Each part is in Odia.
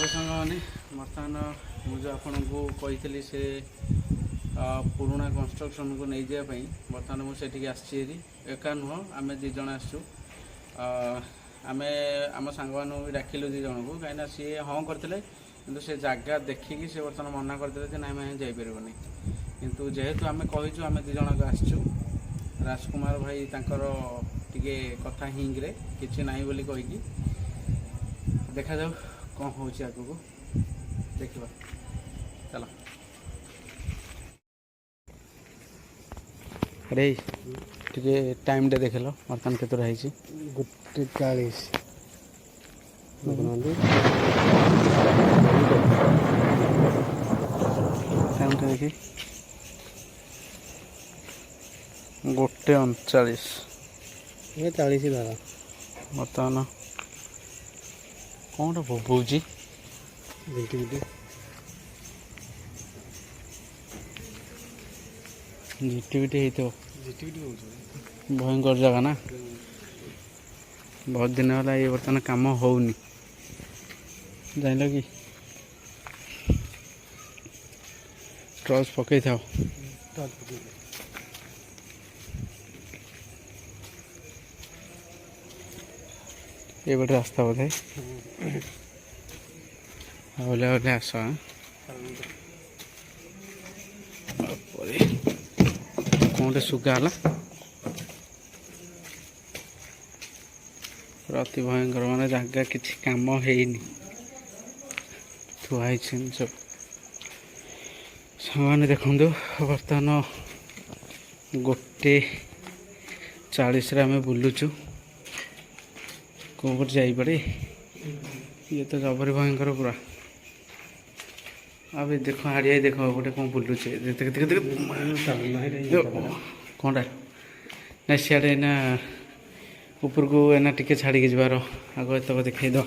हेलो सांग मैंने बर्तमान मुझे आपन को कही से पुराणा कंस्ट्रक्शन को नहीं जावाई बर्तमान मुझे आसी एका नुह आम दीज आसचु आम आम सांग मानू भी डाकिलु दी जन को कहीं सी हाँ करते कि से जगह देखिकी से बर्तमान मना करदे ना आम जापरबनी किंतु जेहेतु आम कहीचु आम दीज आसचु राजकुमार भाई तांकर टिके कथा हिंग्रे किसी ना बोली कहीकि देखा जाऊ कौन हो आगू देखा चलो। अरे टे टाइम टे देख लो बर्तमान के है गोटे 40 टाइम टे देखी गोटे 39 40 दादा बर्तमान कौन बोबूजी जिटिविटी तो भयंकर जगह ना बहुत दिन है ये बर्तमान काम होनी जान कि ट्रच पकई था ये बड़े रास्ता बोधे ओले ओले आस कौन सुगाला अति भयंकर मान जगह किसी काम हैनी थुआई सब सामान देखु बर्तमान गोटे 40 आम बुलुचु कौन जापड़े ये तो जबरी भयंकर पूरा अभी देखो आड़िया देख गोटे कौन बुलुचे कौनटा ना सियाड़े ना ऊपर को एना टिके छाड़ी जबार आग एतक देखई दो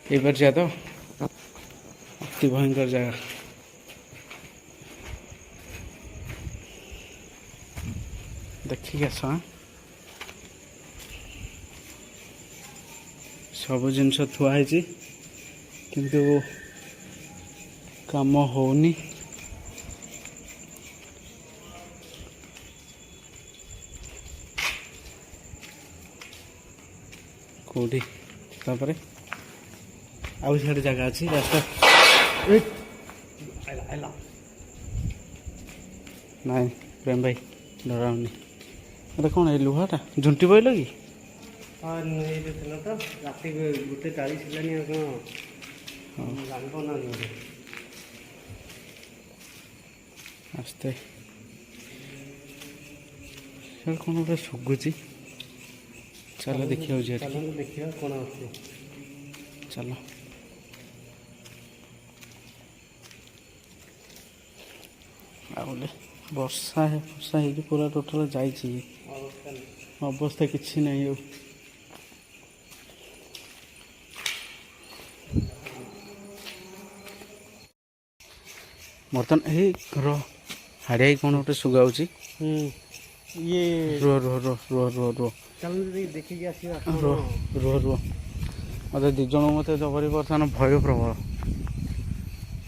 एक जा तो अति भयंकर जगह देखिए आस सब जिनस थुआई किंतु काम होनी कौटी तापर आउ सियाड़े जगह अच्छी रास्ता नाई प्रेम भाई डरावनी अरे कौन है लुहाटा झुंटी पड़ल कि हाँ तो रात गोटे 40 कौन आस्ते कौन गोटे सुगुची चलो देखिए देखिए कौन अच्छे चलो आउले वर्षा है पूरा टोटल जाइए अवस्था किसी नहीं हो बर्तन रो हाड़िया कौन गोटे सुगाऊँ ये रो रो रो रो रो रो देखिए रो रो रो मत दिज मत जबरी बर्तमान भय प्रबल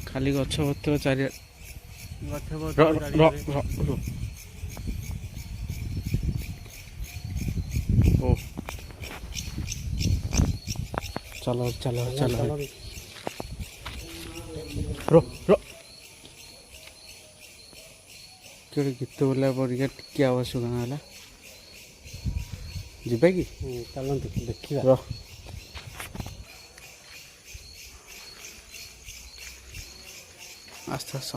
खाली गछ पत्र चारि ओ चलो चलो चलो रो रो कि गीत बोला पड़िया टिके आवश्यक है जीवा कि चलते देखिए रह आस्ते आस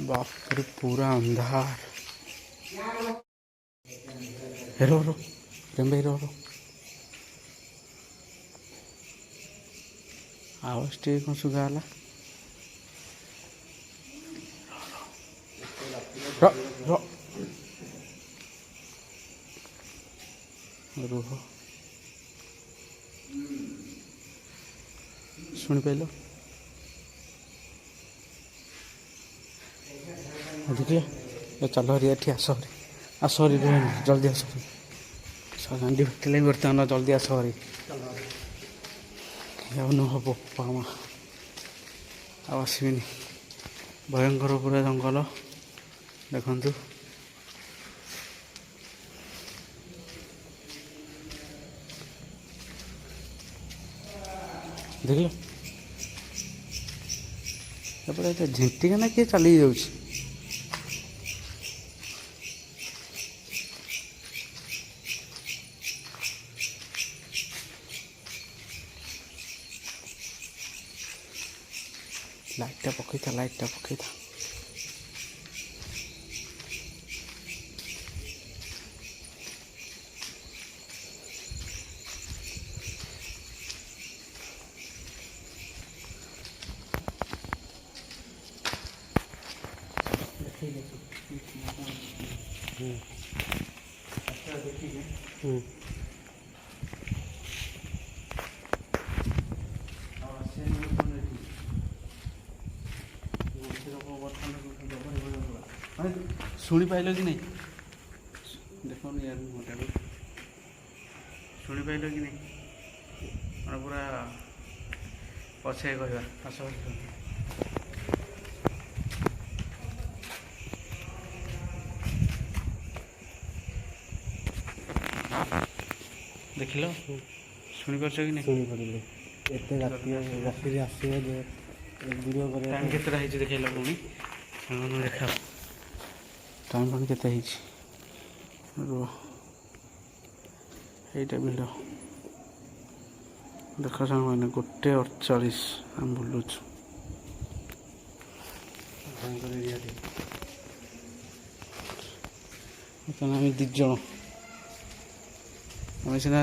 बाप पूरा अंधार रो रो प्रेम भाई रो रो आवाज टे कौन सुगाला रुह शुणी पाइल देखिए चल हरी एठी आस हरी ସରି ରୁହେନି ଜଲ୍ଦି ଆସ ହାଣ୍ଡି ଫାଟିଲେ ବର୍ତ୍ତମାନ ଜଲ୍ଦି ଆସ ହରି ଆଉ ନ ହବ ମା ଆଉ ଆସିବିନି ଭୟଙ୍କର ପୁରା ଜଙ୍ଗଲ ଦେଖନ୍ତୁ ଦେଖିଲ ତାପରେ ଏଟା ଝିଣ୍ଟିକା ନା କିଏ ଚାଲି ଯାଉଛି ଲାଇଟ୍ଟା ପକେଇଥା ଶୁଣିପାରିଲ କି ନାହିଁ ଦେଖନ୍ତୁ ୟାର ମୋଟାକୁ ଶୁଣିପାରିଲ କି ନାହିଁ ମାନେ ପୁରା ପଛେ କହିବା ଆସ ଦେଖିଲ ଶୁଣିପାରୁଛ କି ନାହିଁ ଶୁଣିପାରିଲେ ଏତେ ରାତିରେ ଆସିବ ଯେ ଭିଡ଼ିଓ କରିବା ଟାଇମ୍ କେତେଟା ହେଇଛି ଦେଖେଇଲ ପୁଣି ଦେଖ ଟାଇମ୍ ପୁଣି କେତେ ହେଇଛି এইটা ଭିଡ଼ ଦେଖ ସାଙ୍ଗମାନେ 1:48 ଆମେ ବୁଲୁଛୁ ବର୍ତ୍ତମାନ ଆମେ 2 ଜଣ ଆମେ ସିନା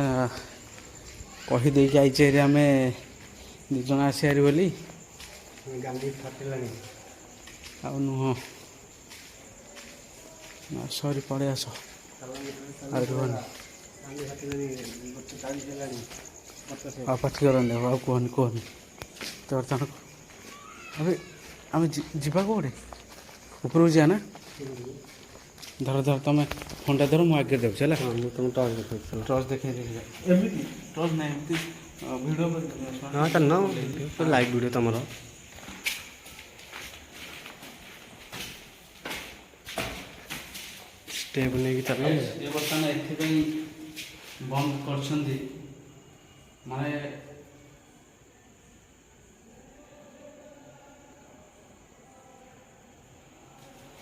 କହିଦେଇକି ଆଇଛେ ହେରି ଆମେ 2 ଜଣ ଆସିବାରି ବୋଲି ଗାଣ୍ଡି ଫାଟିଲାଣି ଆଉ ନୁହଁ ସରି ପଳେଇ ଆସ ଆଉ ରୁହନି ଆଉ ପାଟି କରନ୍ତି ଆଉ କୁହନି ତ ବର୍ତ୍ତମାନ ଏବେ ଆମେ ଯିବା କୋଉଠି ଉପରକୁ ଯିବା ନା ଧର ତମେ ଫୋନ୍ଟା ଧର ମୁଁ ଆଗରେ ଦେଉଛି ହେଲା ମୁଁ ତୁମ ଟର୍ଚ୍ଚ ଦେଖେଇ ଏମିତି ଟର୍ଚ୍ଚ ନାହିଁ ଏମିତି ଭିଡ଼ିଓ ହଁ ଚାଲ ଲାଇଭ୍ ଭିଡ଼ିଓ ତୁମର ଷ୍ଟେପ୍ ନେଇକି ଚାଲ ଏ ବର୍ତ୍ତମାନ ଏଥିପାଇଁ ବନ୍ଦ କରିଛନ୍ତି ମାନେ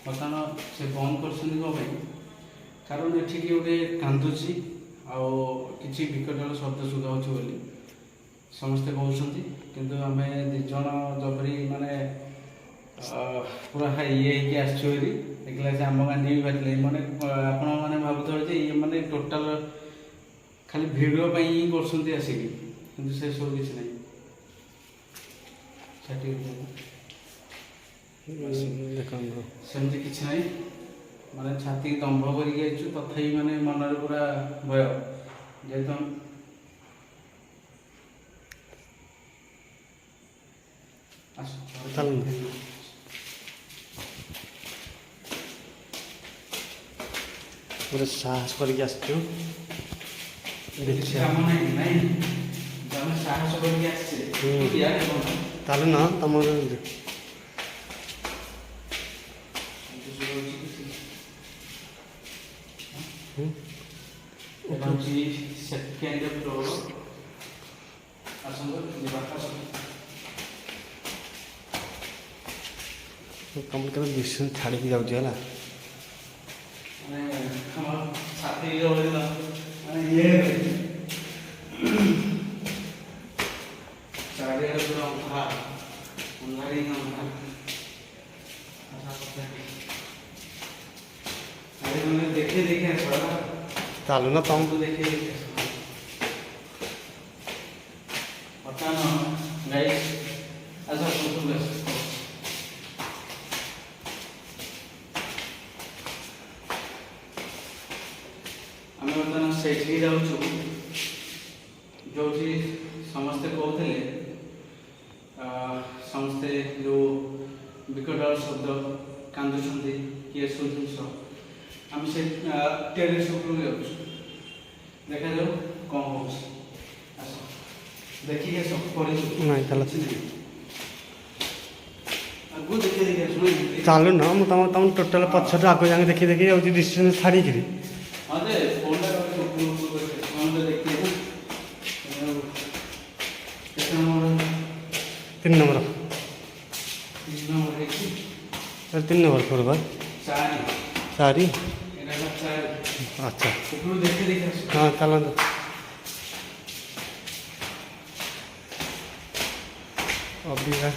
ବର୍ତ୍ତମାନ ସେ ବନ୍ଦ କରିଛନ୍ତି କ'ଣ ପାଇଁ କାରଣ ଏଠିକି ଗୋଟେ କାନ୍ଦୁଛି ଆଉ କିଛି ବିକଟାଳ ଶବ୍ଦ ଶୁଭା ହେଉଛି ବୋଲି ସମସ୍ତେ କହୁଛନ୍ତି କିନ୍ତୁ ଆମେ 2 ଜଣ ଜବରି ମାନେ ପୁରା ଇଏ ହେଇକି ଆସିଛୁ ବୋଲି ଦେଖିଲା ସେ ଆମ ଗାଣ୍ଡି ବି ବାଜିଲେ ମାନେ ଆପଣମାନେ ଭାବୁଥିବେ ଯେ ଇଏ ମାନେ ଟୋଟାଲ ଖାଲି ଭିଡ଼ିଓ ପାଇଁ ହିଁ କରୁଛନ୍ତି ଆସିକି କିନ୍ତୁ ସେସବୁ କିଛି ନାହିଁ ସେଠି ଦେଖନ୍ତୁ ସେମିତି କିଛି ନାହିଁ ମାନେ ଛାତି ଦମ୍ଭ କରିକି ଯାଇଛୁ ତଥାପି ମାନେ ମନରେ ପୁରା ଭୟ ଯେହେତୁ ଗୋଟେ ସାହସ କରିକି ଆସିଛୁ କାମ ନାହିଁ ନାଇଁ ଆମେ ସାହସ କରିକି ଆସିଛେ ତାହେଲେ ନା ତମର ସେକେଣ୍ଡ ଫ୍ଲୋର ଆସନ୍ତୁ ତମର କେବେ ବିଷ୍ଣୁ ଛାଡ଼ିକି ଯାଉଛି ହେଲା ମାନେ ଆମର ସାଥୀ ମାନେ ଇଏ ଚାରିଆଡ଼େ ପୁରା ଅନ୍ଧାର ଦେଖେ ଆସ ଚାଲୁ ନା ତମକୁ ଦେଖେ ବର୍ତ୍ତମାନ ଗାଈ ଆସ ଆମେ ବର୍ତ୍ତମାନ ସେଇଠିକି ଯାଉଛୁ ଯେଉଁଠି ସମସ୍ତେ କହୁଥିଲେ ସମସ୍ତେ ଯେଉଁ ବିକଟାଳ ଶବ୍ଦ କାନ୍ଦୁଛନ୍ତି କି ଏସବୁ ଜିନିଷ ଆମେ ସେ ଟେରେସ୍ ଉପରକୁ ଯାଉଛୁ, ଦେଖାଯାଉ କ'ଣ ହେଉଛି। ଆସ ଦେଖିକି ଆସ, ପଡ଼ିଛୁ ନାଇଁ ଚାଲ ଆଗକୁ ଦେଖି ଦେଖି ଆସ। ଚାଲୁ ନା ମୁଁ ତମ ଟୋଟାଲ ପଛଠୁ ଆଗ ଯାକେ ଦେଖି ଦେଖି ଯାଉଛି ଡିଷ୍ଟାନ୍ସ ଛାଡ଼ିକିରି। ହଁ ଯେ ଫୋନ୍ଟା ଉପରକୁ ଦେଖିବେ ନା। କେତେ ନମ୍ବର? 3 ନମ୍ବର। 3 ନମ୍ବର ହେଇଛି। 3 ନମ୍ବର ଫ୍ଲୋର ବା 4 4। ଏଇଟା ହେଲା 4। ଆଚ୍ଛା ଉପରକୁ ଦେଖି ଦେଖି ଆସ। ହଁ ଚାଲନ୍ତୁ। ଅବିକା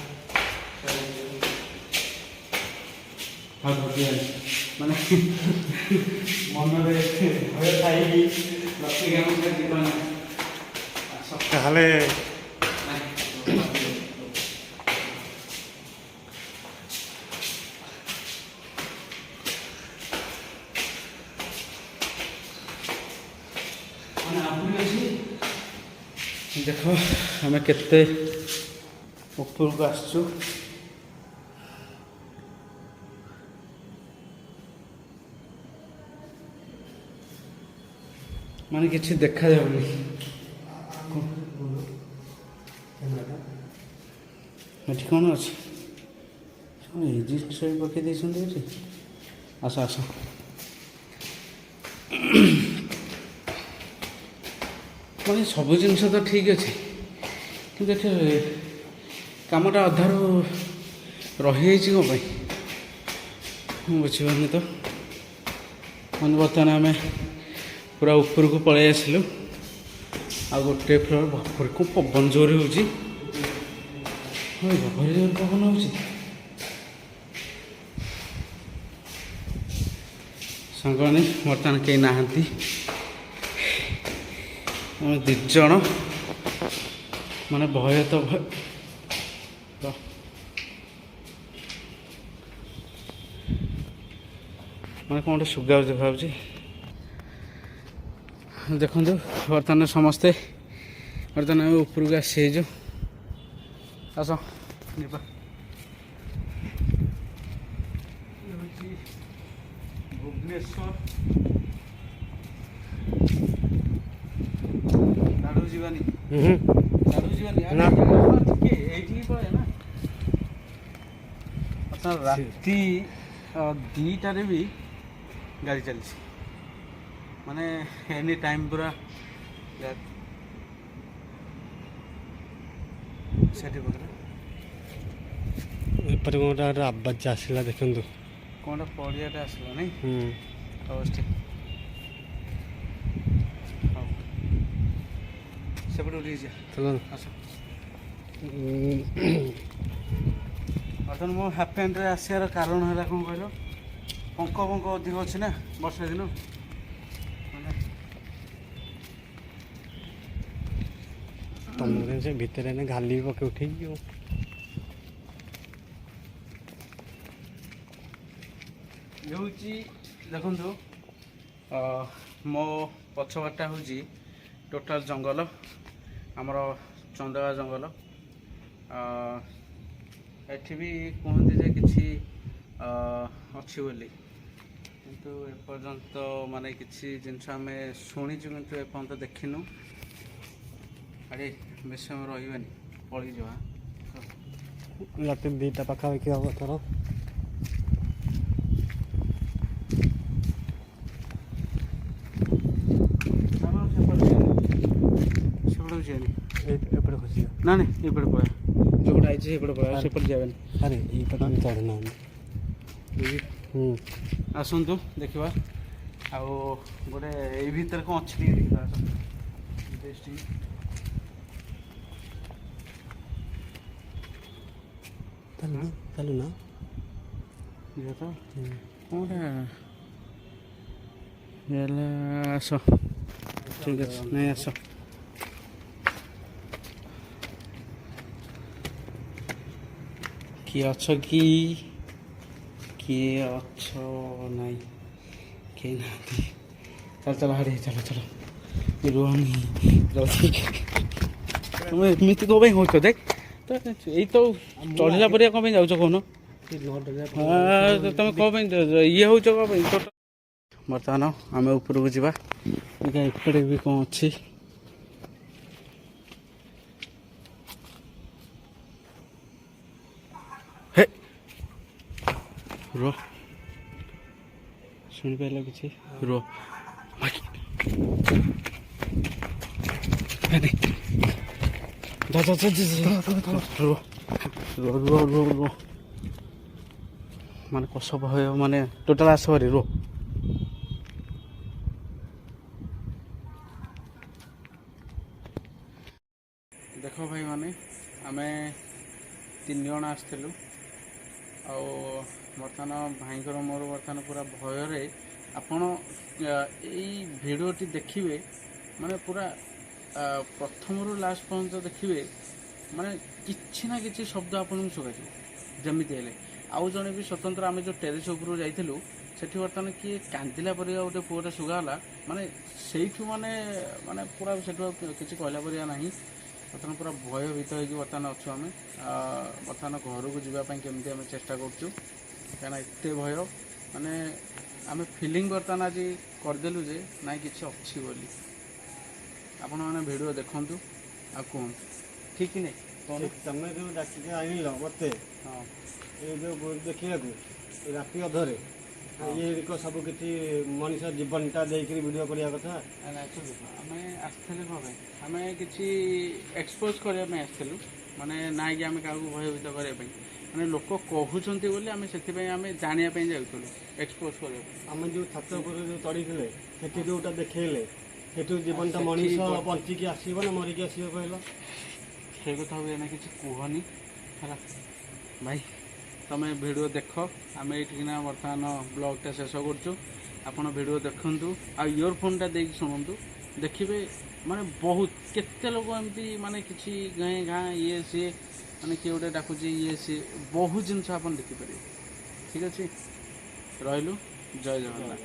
ହଁ ମାନେ ମନରେ ଭୟ ଥାଇକି ଲକ୍ଷ୍ମୀ ଗାମୁଛା ଯିବ ନା। ତାହେଲେ ଦେଖ ଆମେ କେତେ ଉପରକୁ ଆସିଛୁ। ମାନେ କିଛି ଦେଖାଯାଉନି। ଏଠି କ'ଣ ଅଛି? ଏଇ ଜିନିଷ ବି ପକେଇ ଦେଇଛନ୍ତି ଏଠି। ଆସ ଆସ। ମାନେ ସବୁ ଜିନିଷ ତ ଠିକ୍ ଅଛି, କିନ୍ତୁ ଏଠି କାମଟା ଅଧାରୁ ରହିଯାଇଛି କ'ଣ ପାଇଁ ମୁଁ ବୁଝିପାରୁନି ତ। ମାନେ ବର୍ତ୍ତମାନ ଆମେ ପୁରା ଉପରକୁ ପଳେଇ ଆସିଲୁ। ଆଉ ଗୋଟେ ଫ୍ଲୋର ବାପରକୁ ପବନ ଜୋରେ ହେଉଛି। ହଁ ଭାରି ଜୋରେ ପବନ ହେଉଛି। ସାଙ୍ଗମାନେ ବର୍ତ୍ତମାନ କେହି ନାହାନ୍ତି, ଆମେ 2 ଜଣ। ମାନେ ଭୟ ତ ଭୟ। ମାନେ କ'ଣ ଗୋଟେ ସୁଗାର ଦେଖାଯାଉଛି। ଦେଖନ୍ତୁ ବର୍ତ୍ତମାନ ସମସ୍ତେ ବର୍ତ୍ତମାନ ଆମେ ଉପରକୁ ଆସିଯାଇଛୁ। ଆସ ଯିବା। ଭୁବନେଶ୍ୱର ଦାଡ଼ୁ ଯିବାନି, ଦାଡ଼ୁ ଯିବାନି, ଟିକେ ଏଇଠିକି ପଳେଇବା ନା। ରାତି 2ଟାରେ ବି ଗାଡ଼ି ଚାଲିଛି। ମାନେ ଏନି ଟାଇମ୍ ପୁରା ସେଠି ପାଖରେ ଏପଟେ ଗୋଟେ ଆବାଜ ଆସିଲା ଦେଖନ୍ତୁ। କ'ଣଟା ପଡ଼ିଆଟା ଆସିଲା ନାଇଁ? ହଉ ଠିକ୍। ହଉ ସେପଟେ ଉଠିକି ଯିବା। ଆସ। ବର୍ତ୍ତମାନ ମୁଁ ହାଫ୍ ପ୍ୟାଣ୍ଟରେ ଆସିବାର କାରଣ ହେଲା କ'ଣ କହିଲ? ପଙ୍କ ଅଧିକ ଅଛି ନା ବର୍ଷା ଦିନ। ତମେ ସେ ଭିତରେ ଘାଲି ପକେଇ ଉଠେଇକି ହେଉଛି। ଦେଖନ୍ତୁ ମୋ ପଛପଟଟା ହେଉଛି ଟୋଟାଲ୍ ଜଙ୍ଗଲ, ଆମର ଚନ୍ଦକା ଜଙ୍ଗଲ। ଏଠି ବି କୁହନ୍ତି ଯେ କିଛି ଅଛି ବୋଲି, କିନ୍ତୁ ଏପର୍ଯ୍ୟନ୍ତ ମାନେ କିଛି ଜିନିଷ ଆମେ ଶୁଣିଛୁ କିନ୍ତୁ ଏପର୍ଯ୍ୟନ୍ତ ଦେଖିନୁ। ଆରେ ବେଶୀ ସମୟ ରହିବାନି, ପଳେଇଯିବା। ରାତି 2ଟା ପାଖାପାଖି ହବ ତୋର। ସେପଟେ ଯିବାନି, ଏପଟେ ଖସିବା। ନା ନାଇଁ ଏପଟେ ପଳେଇବା, ଯୋଉଟା ଆଇଛି ସେପଟେ ପଳେଇବା, ସେପଟେ ଯିବାନି। ଆରେ ଏଇପଟେ ଚଢ଼ୁନାହାନ୍ତି। ଆସନ୍ତୁ ଦେଖିବା। ଆଉ ଗୋଟେ ଏଇ ଭିତରେ କ'ଣ ଅଛି ଟିକେ ଦେଖିବା। ଚାଲୁନା ଯିବା ତ କ'ଣଟା ହେଲା। ଆସ ଠିକ୍ ଅଛି, ନାଇଁ ଆସ। କିଏ ଅଛ କି? କିଏ ଅଛ? ନାଇଁ କେହି ନାହାନ୍ତି। ଚାଲ ହାଡ଼ି, ଚାଲ ରୁହନି ଜଲ୍ଦି। ତୁମେ ଏମିତି କ'ଣ ପାଇଁ ହେଉଛ? ଦେଖ ତ ଏଇ ତ ଚଢ଼ିଲା ପରିକା କ'ଣ ପାଇଁ ଯାଉଛ କହୁନ? ତମେ କ'ଣ ପାଇଁ ଇଏ ହେଉଛ କ'ଣ ପାଇଁ? ବର୍ତ୍ତମାନ ଆମେ ଉପରକୁ ଯିବା। ଦେଖିବା ଏପଟେ ବି କ'ଣ ଅଛି। ହେ ରୁହ, ଶୁଣିପାରିଲ କିଛି? ରୁହ ରୁହ ମାନେ କଷ ଭୟ ମାନେ ଟୋଟାଲ ଆସ ଭାରି ରୁହ। ଦେଖ ଭାଇ ମାନେ ଆମେ 3 ଜଣ ଆସିଥିଲୁ ଆଉ ବର୍ତ୍ତମାନ ଭାଇଙ୍କର ମୋର ବର୍ତ୍ତମାନ ପୁରା ଭୟରେ ଆପଣ ଏଇ ଭିଡ଼ିଓଟି ଦେଖିବେ ମାନେ ପୁରା ପ୍ରଥମରୁ ଲାଷ୍ଟ ପର୍ଯ୍ୟନ୍ତ ଦେଖିବେ ମାନେ କିଛି ନା କିଛି ଶବ୍ଦ ଆପଣଙ୍କୁ ଶୁଭାଯିବ ଯେମିତି ହେଲେ। ଆଉ ଜଣେ ବି ସ୍ୱତନ୍ତ୍ର ଆମେ ଯେଉଁ ଟେରେସ୍ ଉପରକୁ ଯାଇଥିଲୁ ସେଠି ବର୍ତ୍ତମାନ କିଏ କାନ୍ଦିଲା ପରିକା ଗୋଟେ ପୁଅଟା ଶୁଗାଗଲା ମାନେ ସେଇଠୁ ମାନେ ମାନେ ପୁରା ସେଠୁ ଆଉ କିଛି କହିଲା ପରିକା ନାହିଁ। ବର୍ତ୍ତମାନ ପୁରା ଭୟଭୀତ ହେଇକି ବର୍ତ୍ତମାନ ଅଛୁ ଆମେ। ବର୍ତ୍ତମାନ ଘରକୁ ଯିବା ପାଇଁ କେମିତି ଆମେ ଚେଷ୍ଟା କରୁଛୁ କାହିଁକିନା ଏତେ ଭୟ ମାନେ ଆମେ ଫିଲିଙ୍ଗ ବର୍ତ୍ତମାନ ଆଜି କରିଦେଲୁ ଯେ ନାଇଁ କିଛି ଅଛି ବୋଲି। ଆପଣମାନେ ଭିଡ଼ିଓ ଦେଖନ୍ତୁ ଆଉ କୁହନ୍ତୁ ଠିକ୍ କି ନାହିଁ? ତମେ ଯେଉଁ ଡାକିକି ଆଣିଲ ମୋତେ ହଁ ଏ ଯେଉଁ ଦେଖିବାକୁ ରାତି ଅଧରେ ଇଏ ସବୁ କିଛି ମଣିଷ ଜୀବନଟା ଦେଇକରି ଭିଡ଼ିଓ କରିବା କଥା। ଆମେ ଆସିଥିଲୁ କ'ଣ ପାଇଁ? ଆମେ କିଛି ଏକ୍ସପୋଜ୍ କରିବା ପାଇଁ ଆସିଥିଲୁ ମାନେ ନାଇଁକି ଆମେ କାହାକୁ ଭୟଭୀତ କରିବା ପାଇଁ ମାନେ ଲୋକ କହୁଛନ୍ତି ବୋଲି ଆମେ ସେଥିପାଇଁ ଆମେ ଜାଣିବା ପାଇଁ ଯାଉଥିଲୁ ଏକ୍ସପୋଜ୍ କରିବା ପାଇଁ। ଆମେ ଯେଉଁ ଛାତ ଉପରେ ଯେଉଁ ଚଢ଼ିଥିଲେ ସେଠି ଯେଉଁଟା ଦେଖେଇଲେ ସେଠୁ ଜୀବନଟା ସେଠି ମଣିଷ ବଞ୍ଚିକି ଆସିବ ନା ମରିକି ଆସିବ କହିଲ? ସେ କଥା ହୁଏ ନା କିଛି କୁହନି ହେଲା ଭାଇ। ତମେ ଭିଡ଼ିଓ ଦେଖ, ଆମେ ଏଇଠିକିନା ବର୍ତ୍ତମାନ ବ୍ଲଗ୍ଟା ଶେଷ କରୁଛୁ। ଆପଣ ଭିଡ଼ିଓ ଦେଖନ୍ତୁ ଆଉ ଇୟରଫୋନ୍ଟା ଦେଇକି ଶୁଣନ୍ତୁ, ଦେଖିବେ ମାନେ ବହୁତ କେତେ ଲୋକ ଏମିତି ମାନେ କିଛି ଗାଁ ଗାଁ ଇଏ ସିଏ ମାନେ କିଏ ଗୋଟେ ଡାକୁଛି ଇଏ ସିଏ ବହୁତ ଜିନିଷ ଆପଣ ଦେଖିପାରିବେ। ଠିକ୍ ଅଛି, ରହିଲୁ, ଜୟ ଜଗନ୍ନାଥ।